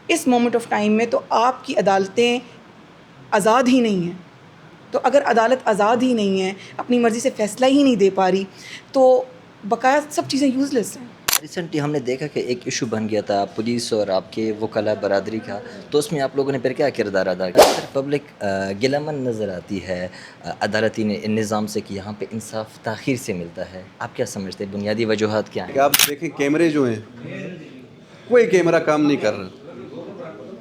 Us moment of time میں تو آپ کی عدالتیں آزاد ہی نہیں ہیں. تو اگر عدالت آزاد ہی نہیں ہے, اپنی مرضی سے فیصلہ ہی نہیں دے پا رہی, تو بقایا سب چیزیں یوز لیس ہیں. ریسنٹلی ہم نے دیکھا کہ ایک ایشو بن گیا تھا پولیس اور آپ کے وکلاء برادری کا, تو اس میں آپ لوگوں نے پھر کیا کردار ادا کیا؟ پبلک گلامن نظر آتی ہے عدالتی نظام سے کہ یہاں پہ انصاف تاخیر سے ملتا ہے. آپ کیا سمجھتے ہیں, بنیادی وجوہات کیا ہیں؟ آپ دیکھیں کیمرے جو ہیں, کوئی کیمرہ کام نہیں کر رہا,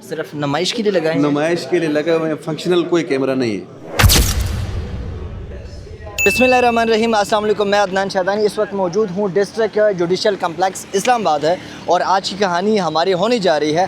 صرف نمائش کے لیے لگائیں, نمائش کے لیے لگا ہوئے ہیں, فنکشنل کوئی کیمرہ نہیں ہے. بسم اللہ الرحمن الرحیم. السلام علیکم, میں عدنان شادانی. اس وقت موجود ہوں ڈسٹرکٹ جوڈیشل کمپلیکس اسلام آباد ہے, اور آج کی کہانی ہماری ہونے جا رہی ہے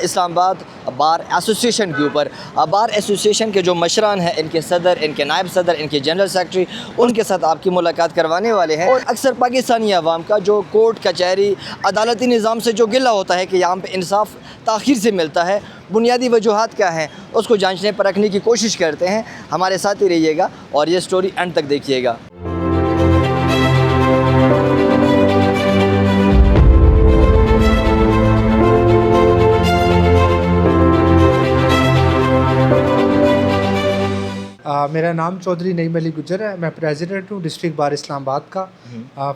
اسلام آباد بار ایسوسیشن کے اوپر. بار ایسوسیشن کے جو مشران ہیں, ان کے صدر, ان کے نائب صدر, ان کے جنرل سیکرٹری, ان کے ساتھ آپ کی ملاقات کروانے والے ہیں. اور اکثر پاکستانی عوام کا جو کورٹ کچہری عدالتی نظام سے جو گلہ ہوتا ہے کہ یہاں پہ انصاف تاخیر سے ملتا ہے, بنیادی وجوہات کیا ہیں, اس کو جانچنے پرکھنے کی کوشش کرتے ہیں. ہمارے ساتھ ہی رہیے گا اور یہ سٹوری اینڈ تک دیکھیے گا. میرا نام چودھری نعیم علی گجر ہے. میں پریزیڈنٹ ہوں ڈسٹرکٹ بار اسلام آباد کا.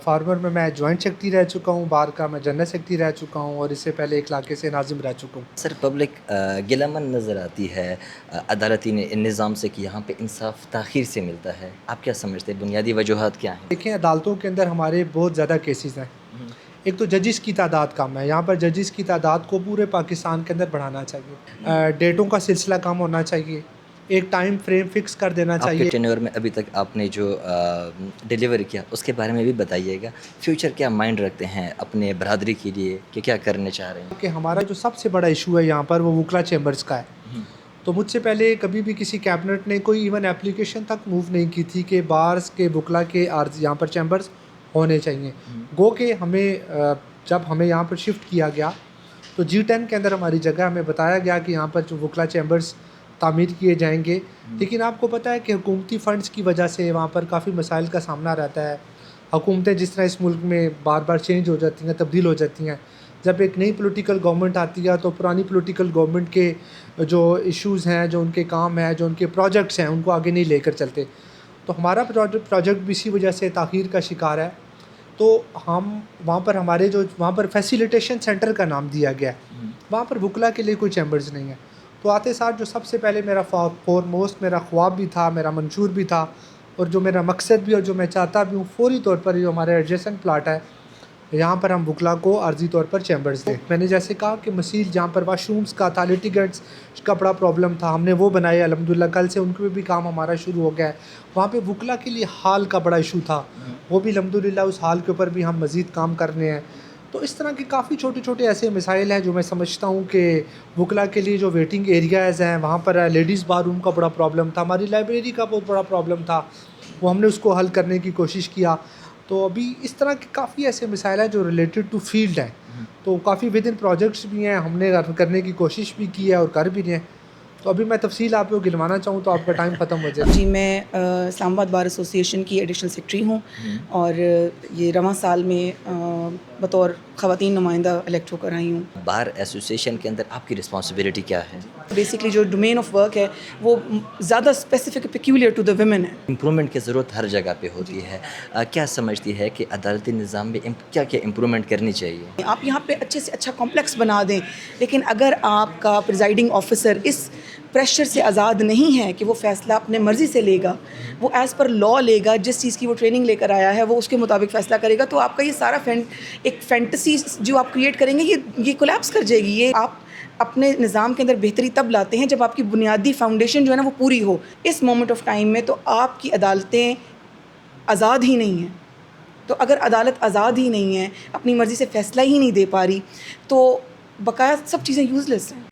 فارمر میں جوائنٹ سیکرٹری رہ چکا ہوں بار کا, میں جنرل سیکرٹری رہ چکا ہوں, اور اس سے پہلے ایک علاقے سے ناظم رہ چکا ہوں. سر, پبلک گلامن نظر آتی ہے عدالتی نظام سے کہ یہاں پہ انصاف تاخیر سے ملتا ہے. آپ کیا سمجھتے ہیں, بنیادی وجوہات کیا ہیں؟ دیکھیں, عدالتوں کے اندر ہمارے بہت زیادہ کیسز ہیں. ایک تو ججز کی تعداد کم ہے. یہاں پر ججز کی تعداد کو پورے پاکستان کے اندر بڑھانا چاہیے. ڈیٹوں کا سلسلہ کم ہونا چاہیے. ایک ٹائم فریم فکس کر دینا چاہیے. آپ کے ٹینیور میں ابھی تک آپ نے جو ڈیلیور کیا, اس کے بارے میں بھی بتائیے گا. فیوچر کیا مائنڈ رکھتے ہیں اپنے برادری کے لیے, کہ کیا کرنے چاہ رہے ہیں؟ کہ ہمارا جو سب سے بڑا ایشو ہے یہاں پر وہ وکلا چیمبرز کا ہے. تو مجھ سے پہلے کبھی بھی کسی کیبنٹ نے کوئی ایون اپلیکیشن تک موو نہیں کی تھی کہ بارز کے وکلا کے یہاں پر چیمبرز ہونے چاہیے. گو کہ جب ہمیں یہاں پر شفٹ کیا گیا تو G10 کے اندر ہماری جگہ ہمیں بتایا گیا کہ یہاں پر جو وکلا چیمبرز تعمیر کیے جائیں گے. لیکن آپ کو پتہ ہے کہ حکومتی فنڈز کی وجہ سے وہاں پر کافی مسائل کا سامنا رہتا ہے. حکومتیں جس طرح اس ملک میں بار بار چینج ہو جاتی ہیں, تبدیل ہو جاتی ہیں. جب ایک نئی پولیٹیکل گورنمنٹ آتی ہے تو پرانی پولیٹیکل گورنمنٹ کے جو ایشوز ہیں, جو ان کے کام ہیں, جو ان کے پروجیکٹس ہیں, ان کو آگے نہیں لے کر چلتے. تو ہمارا پروجیکٹ بھی اسی وجہ سے تاخیر کا شکار ہے. تو ہم وہاں پر وہاں پر فیسیلیٹیشن سینٹر کا نام دیا گیا ہے. وہاں پر وکلا کے لیے کوئی چیمبرز نہیں ہے. تو آتے ساتھ جو سب سے پہلے میرا فورموسٹ میرا خواب بھی تھا, میرا منشور بھی تھا, اور جو میرا مقصد بھی اور جو میں چاہتا بھی ہوں, فوری طور پر جو ہمارے ایڈجسنٹ پلاٹ ہے یہاں پر ہم وکلا کو عارضی طور پر چیمبرز دیں. میں نے جیسے کہا کہ مسیل جہاں پر واش رومز کا تھا, لیٹیگنٹس کا بڑا پرابلم تھا, ہم نے وہ بنائے الحمدللہ. کل سے ان کے بھی کام ہمارا شروع ہو گیا ہے. وہاں پہ وکلا کے لیے ہال کا بڑا ایشو تھا, وہ بھی الحمدللہ اس ہال کے اوپر بھی ہم مزید کام کر رہے ہیں. تو اس طرح کے کافی چھوٹے چھوٹے ایسے مسائل ہیں جو میں سمجھتا ہوں کہ وکلا کے لیے جو ویٹنگ ایریاز ہیں, وہاں پر لیڈیز بار روم کا بڑا پرابلم تھا, ہماری لائبریری کا بہت بڑا پرابلم تھا, وہ ہم نے اس کو حل کرنے کی کوشش کیا. تو ابھی اس طرح کے کافی ایسے مسائل ہیں جو ریلیٹڈ ٹو فیلڈ ہیں. تو کافی ود ان پروجیکٹس بھی ہیں, ہم نے کرنے کی کوشش بھی کی ہے اور کر بھی رہے ہیں. تو ابھی میں تفصیل آپ کو گنوانا چاہوں تو آپ کا ٹائم ختم ہو جائے. جی, میں اسلام آباد بار ایسوسیشن کی ایڈیشنل سیکرٹری ہوں, اور یہ رواں سال میں بطور خواتین نمائندہ الیکٹ ہو کر آئی ہوں. بار ایسوسیشن کے اندر آپ کی رسپانسبلٹی کیا ہے؟ بیسکلی جو ڈومین آف ورک ہے وہ زیادہ specific peculiar to the women ہے. امپرومنٹ کی ضرورت ہر جگہ پہ ہوتی ہے. کیا سمجھتی ہے کہ عدالتی نظام میں کیا کیا امپرومنٹ کرنی چاہیے؟ آپ یہاں پہ اچھے سے اچھا کمپلیکس بنا دیں, لیکن اگر آپ کا پریزائڈنگ آفیسر اس پریشر سے آزاد نہیں ہے کہ وہ فیصلہ اپنے مرضی سے لے گا, وہ ایز پر لا لے گا, جس چیز کی وہ ٹریننگ لے کر آیا ہے وہ اس کے مطابق فیصلہ کرے گا, تو آپ کا یہ سارا ایک فینٹسی جو آپ کریٹ کریں گے یہ کولیپس کر جائے گی. یہ آپ اپنے نظام کے اندر بہتری تب لاتے ہیں جب آپ کی بنیادی فاؤنڈیشن جو ہے نا وہ پوری ہو. اس مومنٹ آف ٹائم میں تو آپ کی عدالتیں آزاد ہی نہیں ہیں. تو اگر عدالت آزاد ہی نہیں ہے, اپنی مرضی سے فیصلہ ہی نہیں دے پا رہی, تو بقایا سب چیزیں یوز لیس ہیں.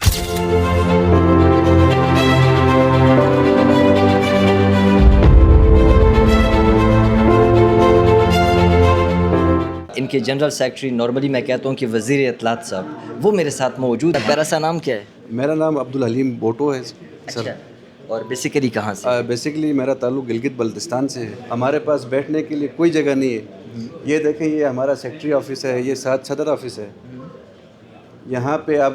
ان کے جنرل سیکرٹری, نارملی میں کہتا ہوں کہ وزیر اطلاعات صاحب, وہ میرے ساتھ موجود ہے. پیارا سا نام کیا ہے؟ میرا نام عبدالحلیم بوٹو ہے سر. اچھا, اور بیسیکلی کہاں سے؟ بیسیکلی میرا تعلق گلگت بلتستان سے ہے. ہمارے پاس بیٹھنے کے لیے کوئی جگہ نہیں ہے. یہ دیکھیں, یہ ہمارا سیکرٹری آفس ہے, یہ ساتھ صدر آفس ہے. یہاں پہ اب